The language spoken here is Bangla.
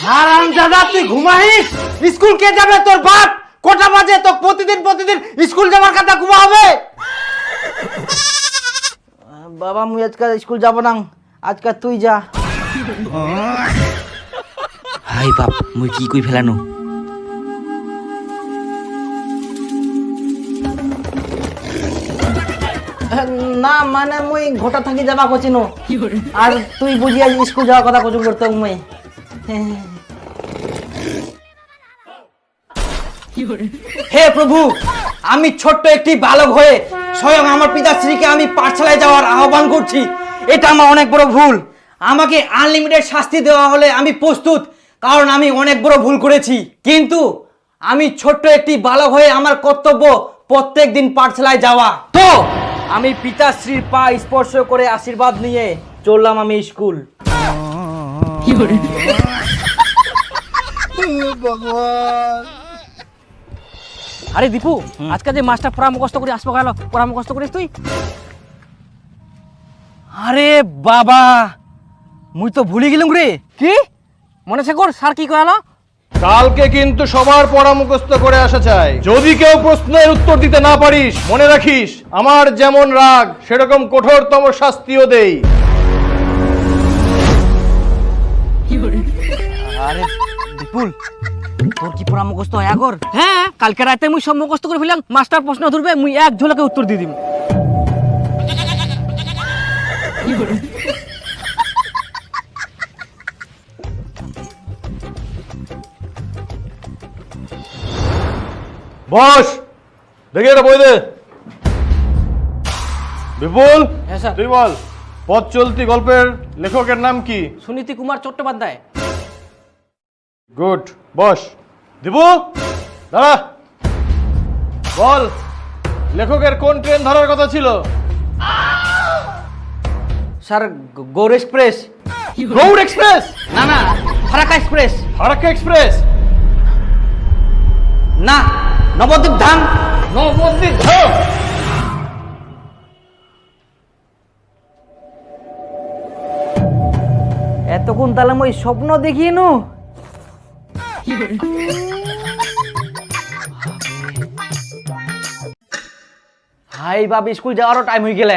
হারামজাদা তুই ঘুমাইস? স্কুল কে যাবে? তোর বাপ। কটা বাজে? তো প্রতিদিন স্কুল যাওয়ার কথা ঘুমা হবে? বাবা মুই আজকাল স্কুল যাব না, আজকাল তুই যা। হাই বাপ, মুই কি কই ফেলানো? না মানে মুই ঘটা থাকি যাবা কচিনো, আর তুই বুঝিয়া স্কুল যাওয়ার কথা কচুম করতে মুই। হে প্রভু, আমি ছোট্ট একটি বালক হয়ে স্বয়ং আমার পিতাশ্রীকে আমি পাঠশালায় যাওয়ার আহ্বান করছি। এটা আমার অনেক বড় ভুল। আমাকে আনলিমিটেড শাস্তি দেওয়া হলে আমি প্রস্তুত, কারণ আমি অনেক বড় ভুল করেছি। কিন্তু আমি ছোট্ট একটি বালক হয়ে আমার কর্তব্য প্রত্যেক দিন পাঠশালায় যাওয়া। তো আমি পিতাশ্রীর পা স্পর্শ করে আশীর্বাদ নিয়ে চললাম আমি স্কুল। আরে দীপু, আজকে যে মাস্টার পড়া মুখস্থ করে আসবো গেল, পড়া মুখস্থ করিস তুই? আরে বাবা, মুই তো ভুলে গেলাম রে। কি মনে আছে কর স্যার কি করালো? কালকে কিন্তু সবার পড়া মুখস্থ করে আসা চাই। যদি কেউ প্রশ্নের উত্তর দিতে না পারিস, মনে রাখিস আমার যেমন রাগ সেরকম কঠোরতম শাস্তিও দেই। আরে বিপুল, তোর কি পড়া মুখস্থ হয় আগর? হ্যাঁ, কালকে রাতে মুই সব মুখস্থ করে ফেলাম। মাস্টার প্রশ্ন ধরবে, মুই এক ঝলকে উত্তর দিয়ে দিম। বস, দেখি এটা বই দে। বিপুল, হ্যাঁ স্যার। তুই বল, পথ চলতি গল্পের লেখকের নাম কি? সুনীতি কুমার চট্টোপাধ্যায়। Good, boss. দীপু, দাঁড়া। বল, লেখকের কোন ট্রেন ধরার কথা ছিল? Sir, Gour express. Gour express? না না, ফারাক্কা এক্সপ্রেস। ফারাক্কা এক্সপ্রেস? না, নবদ্বীপ ধাম। নবদ্বীপ ধাম? এতক্ষণ তাহলে মই স্বপ্ন দেখিয়ে নু। হাই বাপ, স্কুল যাওয়ারও টাইম হয়ে গেলে।